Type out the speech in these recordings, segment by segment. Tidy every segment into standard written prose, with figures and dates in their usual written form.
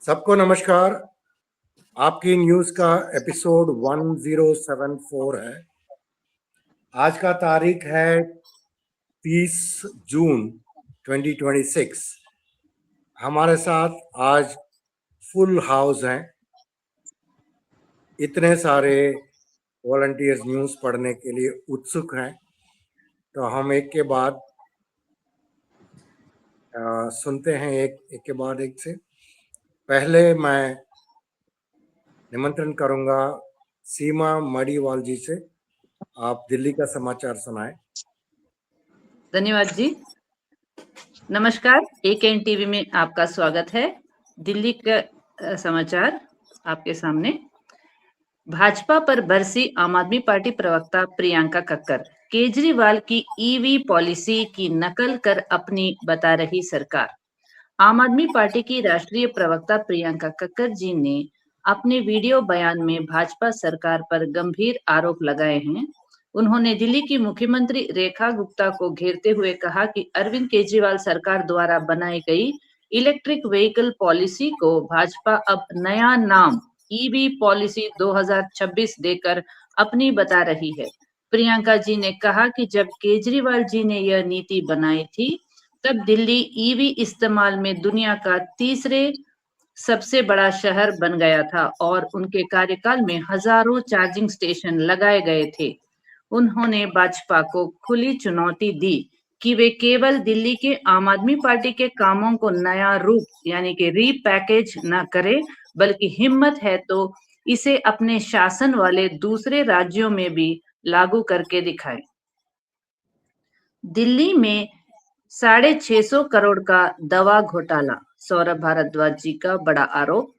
सबको नमस्कार। आपकी न्यूज का एपिसोड 1074 है। आज का तारीख है 30 जून 2026। हमारे साथ आज फुल हाउस हैं। इतने सारे वॉलंटियर्स न्यूज पढ़ने के लिए उत्सुक हैं, तो हम एक के बाद सुनते हैं, एक के बाद एक से। पहले मैं निमंत्रण करूंगा सीमा मड़ीवाल जी से। आप दिल्ली का समाचार सुनाएं। धन्यवाद जी। नमस्कार, एकेएन टीवी में आपका स्वागत है। दिल्ली का समाचार आपके सामने। भाजपा पर बरसी आम आदमी पार्टी प्रवक्ता प्रियंका कक्कर। केजरीवाल की ईवी पॉलिसी की नकल कर अपनी बता रही सरकार। आम आदमी पार्टी की राष्ट्रीय प्रवक्ता प्रियंका कक्कर जी ने अपने वीडियो बयान में भाजपा सरकार पर गंभीर आरोप लगाए हैं। उन्होंने दिल्ली की मुख्यमंत्री रेखा गुप्ता को घेरते हुए कहा कि अरविंद केजरीवाल सरकार द्वारा बनाई गई इलेक्ट्रिक व्हीकल पॉलिसी को भाजपा अब नया नाम ईवी पॉलिसी 2026 देकर अपनी बता रही है। प्रियंका जी ने कहा कि जब केजरीवाल जी ने यह नीति बनाई थी तब दिल्ली ईवी इस्तेमाल में दुनिया का तीसरे सबसे बड़ा शहर बन गया था और उनके कार्यकाल में हजारों चार्जिंग स्टेशन लगाए गए थे। उन्होंने भाजपा को खुली चुनौती दी कि वे केवल दिल्ली के आम आदमी पार्टी के कामों को नया रूप यानी कि रीपैकेज न करे, बल्कि हिम्मत है तो इसे अपने शासन वाले दूसरे राज्यों में भी लागू करके दिखाए। दिल्ली में 650 करोड़ का दवा घोटाला, सौरभ भारद्वाज जी का बड़ा आरोप।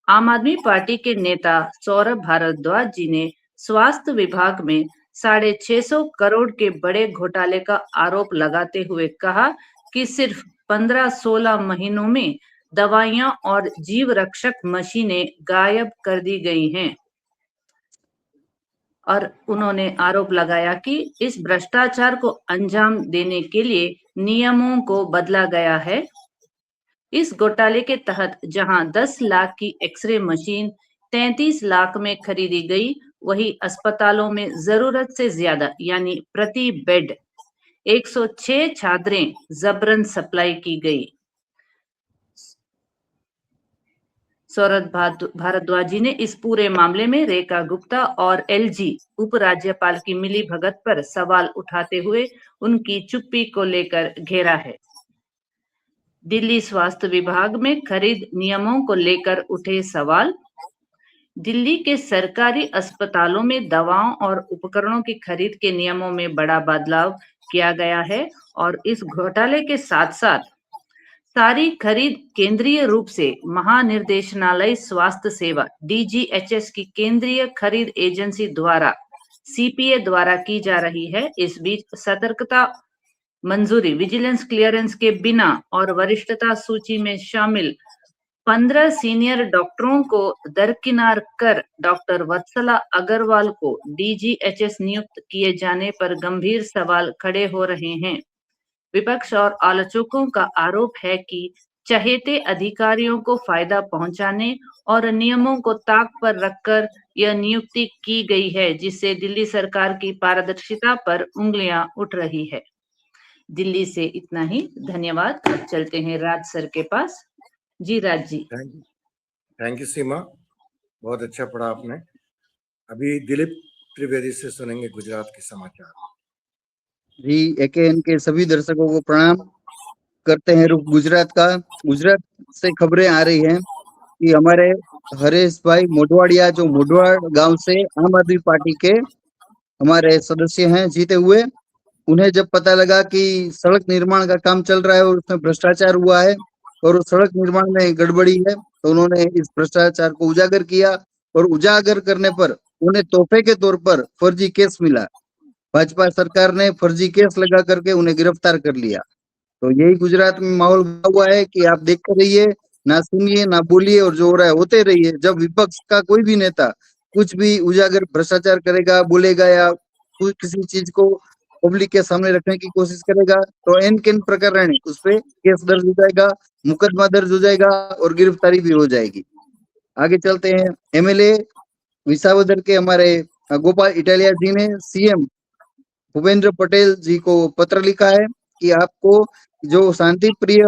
आम आदमी पार्टी के नेता सौरभ भारद्वाज जी ने स्वास्थ्य विभाग में 650 करोड़ के बड़े घोटाले का आरोप लगाते हुए कहा कि सिर्फ 15-16 महीनों में दवाइयां और जीव रक्षक मशीनें गायब कर दी गई हैं। और उन्होंने आरोप लगाया कि इस भ्रष्टाचार को अंजाम देने के लिए नियमों को बदला गया है। इस घोटाले के तहत जहां 10 लाख की एक्सरे मशीन 33 लाख में खरीदी गई, वही अस्पतालों में जरूरत से ज्यादा यानी प्रति बेड 106 चादरें जबरन सप्लाई की गई। सौरभ भारद्वाज जी ने इस पूरे मामले में रेखा गुप्ता और एलजी उपराज्यपाल की मिली भगत पर सवाल उठाते हुए उनकी चुप्पी को लेकर घेरा है। दिल्ली स्वास्थ्य विभाग में खरीद नियमों को लेकर उठे सवाल। दिल्ली के सरकारी अस्पतालों में दवाओं और उपकरणों की खरीद के नियमों में बड़ा बदलाव किया गया है और इस घोटाले के साथ साथ सारी खरीद केंद्रीय रूप से महानिर्देशनालय स्वास्थ्य सेवा DGHS की केंद्रीय खरीद एजेंसी द्वारा CPA द्वारा की जा रही है। इस बीच सतर्कता मंजूरी विजिलेंस क्लियरेंस के बिना और वरिष्ठता सूची में शामिल 15 सीनियर डॉक्टरों को दरकिनार कर डॉक्टर वत्सला अग्रवाल को DGHS नियुक्त किए जाने पर गंभीर सवाल खड़े हो रहे हैं। विपक्ष और आलोचकों का आरोप है कि चहेते अधिकारियों को फायदा पहुंचाने और नियमों को ताक पर रखकर यह नियुक्ति की गई है, जिससे दिल्ली सरकार की पारदर्शिता पर उंगलियां उठ रही है। दिल्ली से इतना ही, धन्यवाद। अब चलते हैं राज सर के पास। जी राज जी। थैंक यू सीमा, बहुत अच्छा पढ़ा आपने। अभी दिलीप त्रिवेदी से सुनेंगे गुजरात के समाचार। जी, एकेएन के सभी दर्शकों को प्रणाम करते हैं। रुख गुजरात का। गुजरात से खबरें आ रही हैं कि हमारे हरेश भाई मोढवाड़िया, जो मोढवाड़ गांव से आम आदमी पार्टी के हमारे सदस्य हैं जीते हुए, उन्हें जब पता लगा कि सड़क निर्माण का काम चल रहा है और उसमें भ्रष्टाचार हुआ है और उस सड़क निर्माण में गड़बड़ी है, तो उन्होंने इस भ्रष्टाचार को उजागर किया और उजागर करने पर उन्हें तोहफे के तौर पर फर्जी केस मिला। भाजपा सरकार ने फर्जी केस लगा करके उन्हें गिरफ्तार कर लिया। तो यही गुजरात में माहौल बना हुआ है कि आप देखते रहिए, ना सुनिए ना बोलिए, और जो हो रहा है होते रहिए। जब विपक्ष का कोई भी नेता कुछ भी उजागर भ्रष्टाचार करेगा, बोलेगा या किसी चीज को पब्लिक के सामने रखने की कोशिश करेगा तो एन केन प्रकरण उस पर केस दर्ज हो जाएगा, मुकदमा दर्ज हो जाएगा और गिरफ्तारी भी हो जाएगी। आगे चलते हैं। एमएलए विसावदर के हमारे गोपाल इटालिया जी ने सीएम भूपेंद्र पटेल जी को पत्र लिखा है कि आपको जो शांति प्रिय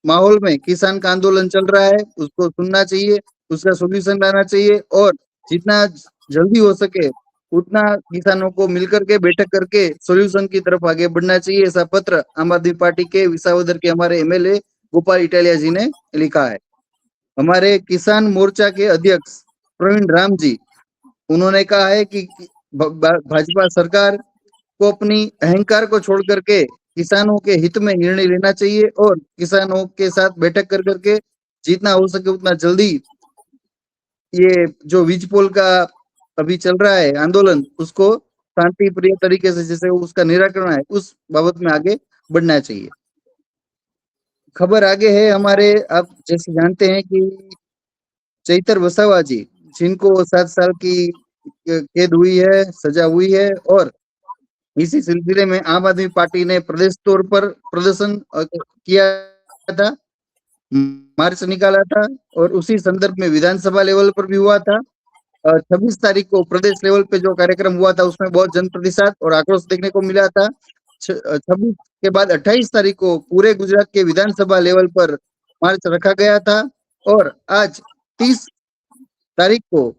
माहौल में किसान का आंदोलन चल रहा है उसको सुनना चाहिए, उसका सोल्यूशन लाना चाहिए और जितना जल्दी हो सके उतना किसानों को मिलकर के बैठक करके सोल्यूशन की तरफ आगे बढ़ना चाहिए। ऐसा पत्र आम आदमी पार्टी के विसावदर के हमारे एमएलए गोपाल इटालिया जी ने लिखा है। हमारे किसान मोर्चा के अध्यक्ष प्रवीण राम जी, उन्होंने कहा है कि भाजपा सरकार को अपनी अहंकार को छोड़ करके किसानों के हित में निर्णय लेना चाहिए और किसानों के साथ बैठक कर करके जितना हो सके उतना जल्दी ये जो वीज पोल का अभी चल रहा है आंदोलन उसको शांति प्रिय तरीके से जैसे उसका निराकरण है उस बाबत में आगे बढ़ना चाहिए। खबर आगे है हमारे, आप जैसे जानते हैं कि चैतर वसावा जी जिनको 7 साल की कैद हुई है, सजा हुई है और इसी सिलसिले में आम आदमी पार्टी ने प्रदेश तौर पर प्रदर्शन किया था, मार्च निकाला था और उसी संदर्भ में विधानसभा लेवल पर भी हुआ था। 26 तारीख को प्रदेश लेवल पे जो कार्यक्रम हुआ था उसमें बहुत जन प्रतिसाद और आक्रोश देखने को मिला था। 26 के बाद 28 तारीख को पूरे गुजरात के विधानसभा लेवल पर मार्च रखा गया था और आज 30 तारीख को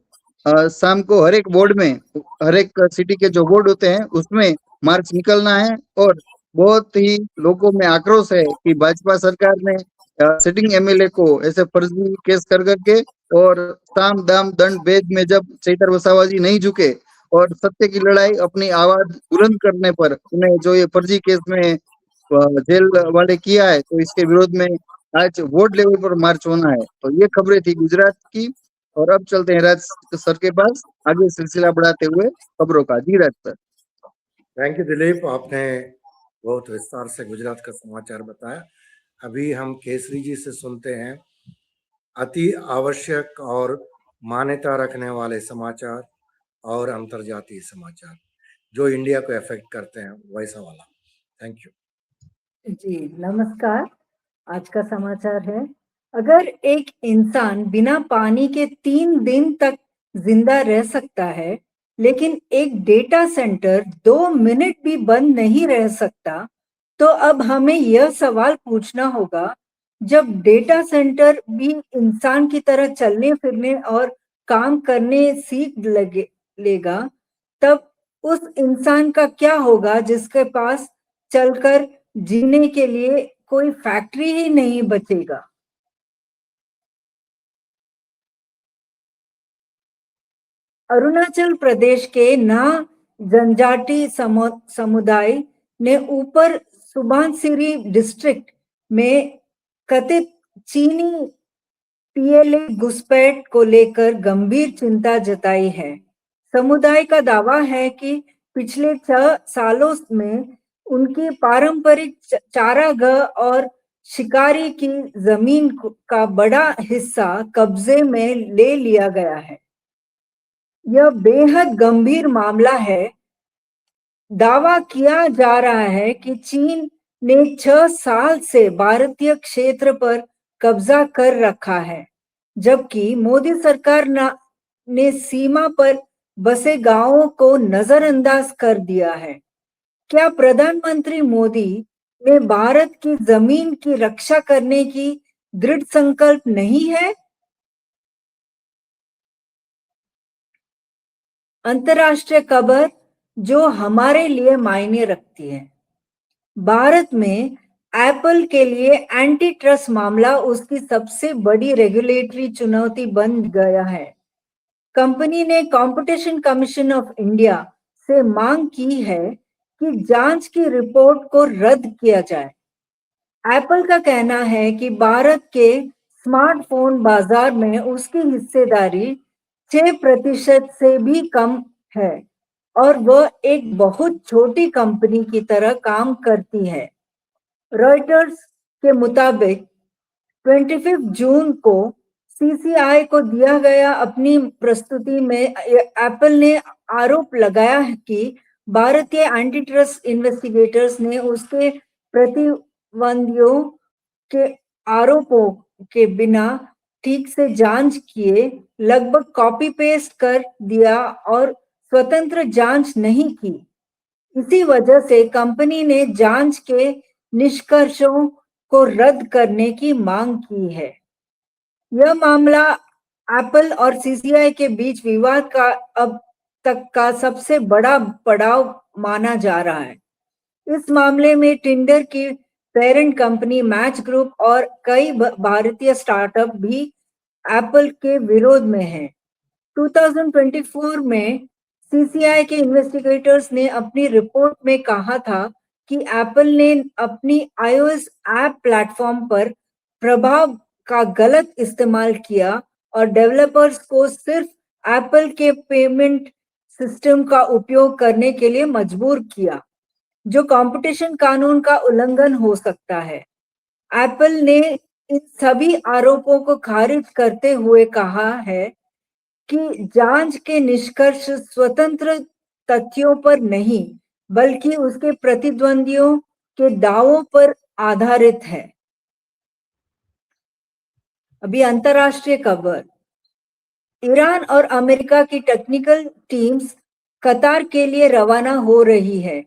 शाम को हर एक बोर्ड में, हर एक सिटी के जो बोर्ड होते हैं उसमें मार्च निकलना है और बहुत ही लोगों में आक्रोश है कि भाजपा सरकार ने सिटिंग एमएलए को ऐसे फर्जी केस कर करके और साम दाम दंड भेद में जब चैतर वसावा जी नहीं झुके और सत्य की लड़ाई अपनी आवाज बुलंद करने पर उन्हें जो ये फर्जी केस में जेल वाले किया है तो इसके विरोध में आज वार्ड लेवल पर मार्च होना है। तो ये खबरें थी गुजरात की और अब चलते हैं राज सर के पास आगे सिलसिला बढ़ाते हुए खबरों का। जी राज सर। थैंक यू दिलीप, आपने बहुत विस्तार से गुजरात का समाचार बताया। अभी हम केसरी जी से सुनते हैं अति आवश्यक और मान्यता रखने वाले समाचार और अंतर्जातीय समाचार जो इंडिया को अफेक्ट करते हैं, वैसा वाला। थैंक यू जी नमस्कार। आज का समाचार है, अगर एक इंसान बिना पानी के 3 दिन तक जिंदा रह सकता है लेकिन एक डेटा सेंटर 2 मिनट भी बंद नहीं रह सकता, तो अब हमें यह सवाल पूछना होगा, जब डेटा सेंटर भी इंसान की तरह चलने फिरने और काम करने सीख लेगा, तब उस इंसान का क्या होगा जिसके पास चलकर जीने के लिए कोई फैक्ट्री ही नहीं बचेगा। अरुणाचल प्रदेश के ना जनजाति समुदाय ने ऊपर सुबनसिरी डिस्ट्रिक्ट में कथित चीनी पीएलए घुसपैठ को लेकर गंभीर चिंता जताई है। समुदाय का दावा है कि पिछले 6 सालों में उनकी पारंपरिक चारागाह और शिकारी की जमीन का बड़ा हिस्सा कब्जे में ले लिया गया है। यह बेहद गंभीर मामला है। दावा किया जा रहा है कि चीन ने 6 साल से भारतीय क्षेत्र पर कब्जा कर रखा है, जबकि मोदी सरकार ने सीमा पर बसे गांवों को नजरअंदाज कर दिया है। क्या प्रधानमंत्री मोदी में भारत की जमीन की रक्षा करने की दृढ़ संकल्प नहीं है? अंतर्राष्ट्रीय खबर जो हमारे लिए मायने रखती है। भारत में एप्पल के लिए एंटी ट्रस्ट मामला उसकी सबसे बड़ी रेगुलेटरी चुनौती बन गया है। कंपनी ने कंपटीशन कमीशन ऑफ इंडिया से मांग की है कि जांच की रिपोर्ट को रद्द किया जाए। एप्पल का कहना है कि भारत के स्मार्टफोन बाजार में उसकी हिस्सेदारी 6% से भी कम है और वह एक बहुत छोटी कंपनी की तरह काम करती है। रॉयटर्स के मुताबिक 25 जून को सीसीआई को दिया गया अपनी प्रस्तुति में एप्पल ने आरोप लगाया है कि भारतीय एंटी ट्रस्ट इन्वेस्टिगेटर्स ने उसके प्रतिद्वंदियों के आरोपों के बिना ठीक से जांच किए लगभग कॉपी पेस्ट कर दिया और स्वतंत्र जांच नहीं की। इसी वजह से कंपनी ने जांच के निष्कर्षों को रद्द करने की मांग की है। यह मामला एप्पल और सीसीआई के बीच विवाद का अब तक का सबसे बड़ा पड़ाव माना जा रहा है। इस मामले में टिंडर की पेरेंट कंपनी मैच ग्रुप और कई भारतीय स्टार्टअप भी एप्पल के विरोध में हैं। 2024 में सीसीआई के इन्वेस्टिगेटर्स ने अपनी रिपोर्ट में कहा था कि एप्पल ने अपनी iOS ऐप प्लेटफॉर्म पर प्रभाव का गलत इस्तेमाल किया और डेवलपर्स को सिर्फ एप्पल के पेमेंट सिस्टम का उपयोग करने के लिए मजबूर किया, जो कंपटीशन कानून का उल्लंघन हो सकता है। एप्पल ने इन सभी आरोपों को खारिज करते हुए कहा है कि जांच के निष्कर्ष स्वतंत्र तथ्यों पर नहीं बल्कि उसके प्रतिद्वंदियों के दावों पर आधारित है। अभी अंतरराष्ट्रीय खबर, ईरान और अमेरिका की टेक्निकल टीम्स कतार के लिए रवाना हो रही है।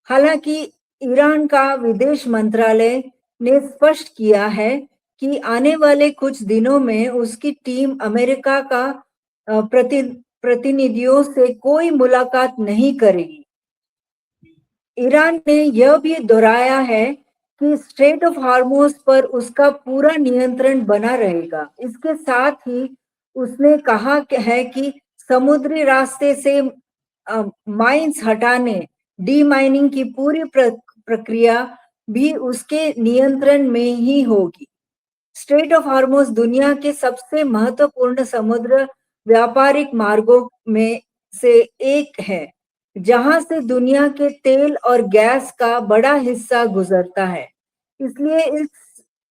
हालांकि ईरान का विदेश मंत्रालय ने स्पष्ट किया है कि आने वाले कुछ दिनों में उसकी टीम अमेरिका का प्रतिनिधियों से कोई मुलाकात नहीं करेगी। ईरान ने यह भी दोहराया है कि स्ट्रेट ऑफ हार्मोज पर उसका पूरा नियंत्रण बना रहेगा। इसके साथ ही उसने कहा है कि समुद्री रास्ते से माइंस हटाने, डी माइनिंग की पूरी प्रक्रिया भी उसके नियंत्रण में ही होगी। स्ट्रेट ऑफ हार्मोज दुनिया के सबसे महत्वपूर्ण समुद्र व्यापारिक मार्गों में से एक है, जहां से दुनिया के तेल और गैस का बड़ा हिस्सा गुजरता है। इसलिए इस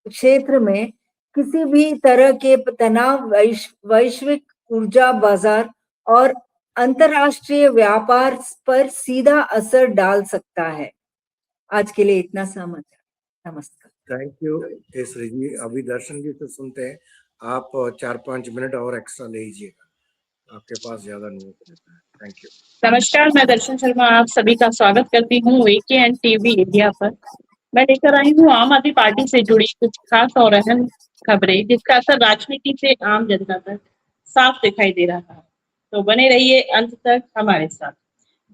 क्षेत्र में किसी भी तरह के तनाव वैश्विक ऊर्जा बाजार और अंतरराष्ट्रीय व्यापार पर सीधा असर डाल सकता है। आज के लिए इतना समाचार। नमस्कार। थैंक यू केसरी जी। अभी दर्शन जी से सुनते हैं। आप 4-5 मिनट और एक्स्ट्रा ले लीजिएगा, आपके पास ज्यादा नहीं होता है। Thank you. नमस्कार, मैं दर्शन शर्मा आप सभी का स्वागत करती हूँ AKN टीवी इंडिया पर। मैं लेकर आई हूँ आम आदमी पार्टी से जुड़ी कुछ खास और अहम खबरें, जिसका असर राजनीति से आम जनता तक साफ दिखाई दे रहा है। तो बने रहिए अंत तक हमारे साथ।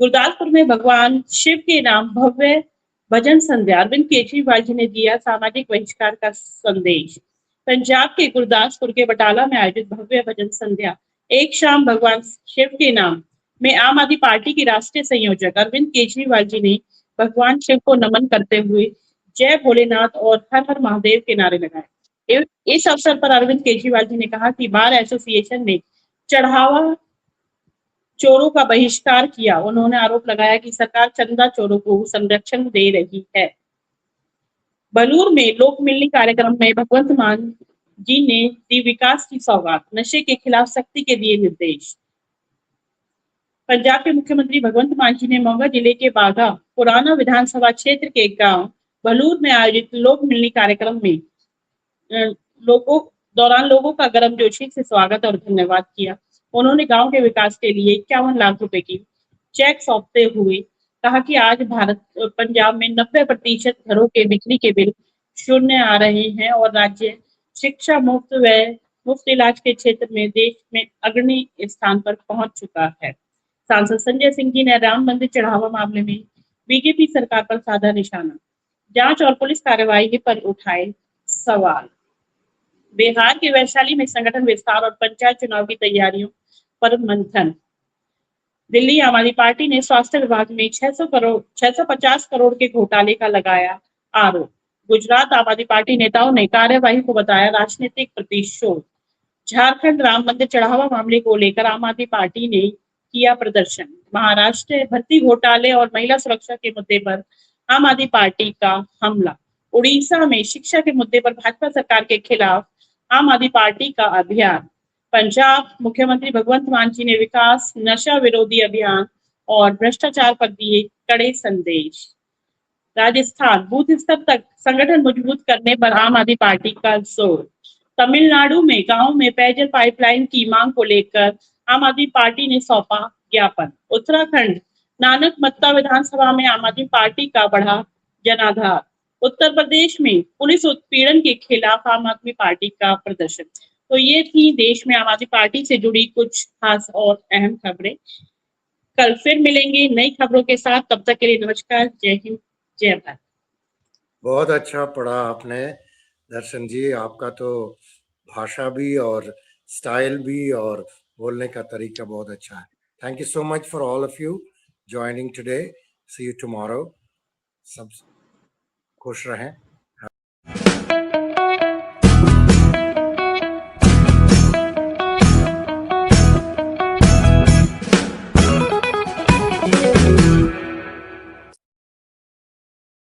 गुरदासपुर में भगवान शिव के नाम भव्य भजन संध्या, अरविंद केजरीवाल जी ने दिया सामाजिक बहिष्कार का संदेश। पंजाब के गुरदासपुर के बटाला में आयोजित भव्य भजन संध्या एक शाम भगवान शिव के नाम में आम आदमी पार्टी के राष्ट्रीय संयोजक अरविंद केजरीवाल जी ने भगवान शिव को नमन करते हुए जय भोलेनाथ और हर हर महादेव के नारे लगाए। इस अवसर पर अरविंद केजरीवाल जी ने कहा कि बार एसोसिएशन ने चढ़ावा चोरों का बहिष्कार किया। उन्होंने आरोप लगाया कि सरकार चंदा चोरों को संरक्षण दे रही है। बलूर में लोक मिलनी कार्यक्रम में भगवंत मान जी ने दी विकास की सौगात, नशे के खिलाफ सख्ती के दिए निर्देश। पंजाब के मुख्यमंत्री भगवंत मान जी ने मोगा जिले के बाघा पुराना विधानसभा क्षेत्र के गांव बलूर में आयोजित लोक मिलनी कार्यक्रम में लोगों का गर्मजोशी से स्वागत और धन्यवाद किया। उन्होंने गांव के विकास के लिए 51 लाख रुपए की चेक सौंपते हुए कहा कि आज पंजाब में 90% घरों के बिजली के बिल शून्य आ रहे हैं और राज्य शिक्षा मुफ्त व मुफ्त इलाज के क्षेत्र में देश में अग्रणी स्थान पर पहुंच चुका है। सांसद संजय सिंह जी ने राम मंदिर चढ़ावा मामले में बीजेपी सरकार पर साधा निशाना, जांच और पुलिस कार्यवाही पर उठाए सवाल। बिहार के वैशाली में संगठन विस्तार और पंचायत चुनाव की तैयारियों पर मंथन। दिल्ली आम आदमी पार्टी ने स्वास्थ्य विभाग में 650 करोड़ के घोटाले का लगाया आरोप। गुजरात आम आदमी पार्टी नेताओं ने कार्यवाही को बताया राजनीतिक प्रतिशोध। झारखंड राम मंदिर चढ़ावा मामले को लेकर आम आदमी पार्टी ने किया प्रदर्शन। महाराष्ट्र भर्ती घोटाले और महिला सुरक्षा के मुद्दे पर आम आदमी पार्टी का हमला। उड़ीसा में शिक्षा के मुद्दे पर भाजपा सरकार के खिलाफ आम आदमी पार्टी का अभियान। पंजाब मुख्यमंत्री भगवंत मान जी ने विकास, नशा विरोधी अभियान और भ्रष्टाचार पर दिए कड़े संदेश। राजस्थान, बूथ स्तर तक संगठन मजबूत करने पर आम आदमी पार्टी का जोर। तमिलनाडु में गांव में पेयजल पाइपलाइन की मांग को लेकर आम आदमी पार्टी ने सौंपा ज्ञापन। उत्तराखंड, नानक मत्ता विधानसभा में आम आदमी पार्टी का बढ़ा जनाधार। उत्तर प्रदेश में पुलिस उत्पीड़न के खिलाफ आम आदमी पार्टी का प्रदर्शन। तो ये थी देश में आम आदमी पार्टी से जुड़ी कुछ खास और अहम खबरें। कल फिर मिलेंगे नई खबरों के साथ, तब तक के लिए नमस्कार, जय हिंद, जय भारत। बहुत अच्छा पढ़ा आपने दर्शन जी, आपका तो भाषा भी और स्टाइल भी और बोलने का तरीका बहुत अच्छा है। Thank you so much for all of you joining today. See you tomorrow. सब खुश रहें।